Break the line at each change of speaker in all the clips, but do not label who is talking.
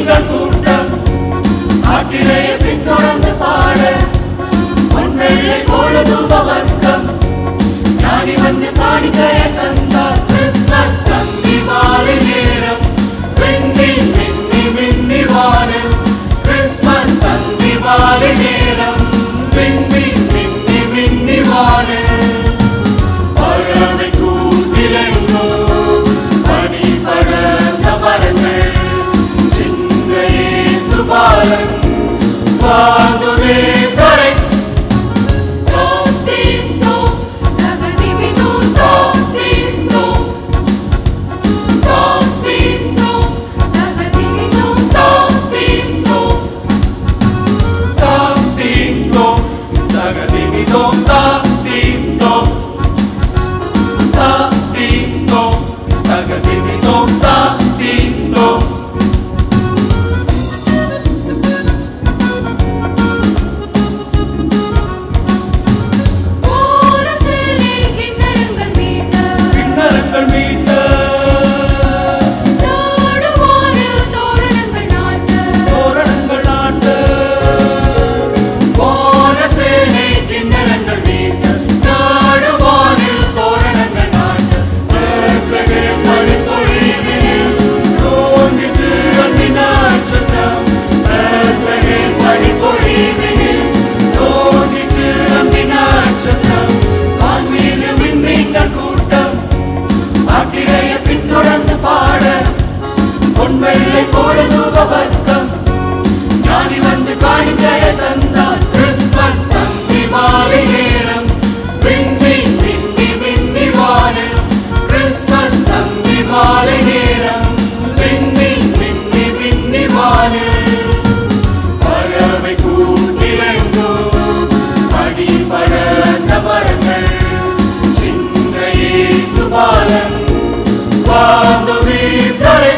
விண்மீன்கள் கூட்டம் காட்டிடையே பின்தொடர்ந்து பாட பொன்வெள்ளை போல தூப வர்க்கம் ஞானி வந்து காணிக்கையை தந்தார். கிறிஸ்மஸ் சந்தி மாலை நேரம் விண்மீன் மின்னி மின்னி வானில். கிறிஸ்மஸ் சந்தி மாலை நேரம் விண்மீன் மின்னி மின்னி வானில். பறவை கூட்டிலெங்கோ பனி படர்ந்த மரங்கள் சின்ன இயேசு பாலன் வாழ்ந்துதே தரை. பொன்வெள்ளை போல தூப வர்க்கம் ஞானி வந்து காணிக்கையை தந்தார். கிறிஸ்மஸ் சந்தி மாலை நேரம் விண்மீன் மின்னி மின்னி வானில். கிறிஸ்மஸ் சந்தி மாலை நேரம் விண்மீன் மின்னி மின்னி வானில். பறவை கூட்டிலெங்கோ பனி படர்ந்த மரங்கள் சின்ன இயேசு பாலன் வாழ்ந்துதே தரை.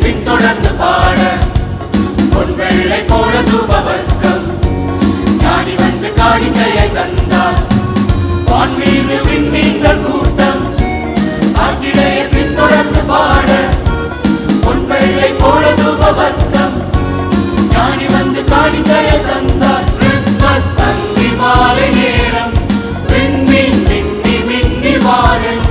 பின்தொடர்ந்து பாட பொன்வெள்ளை போல தூப வர்க்கம் ஞானி வந்து காணிக்கையை தந்தார். வான்மீது விண்மீன்கள் கூட்டம் காட்டிடையே பின்தொடர்ந்து பாட பொன்வெள்ளை போல தூப வர்க்கம் ஞானி வந்து காணிக்கையை தந்தார். கிறிஸ்மஸ் சந்தி மாலை நேரம் விண்மீன் மின்னி மின்னி வானில்.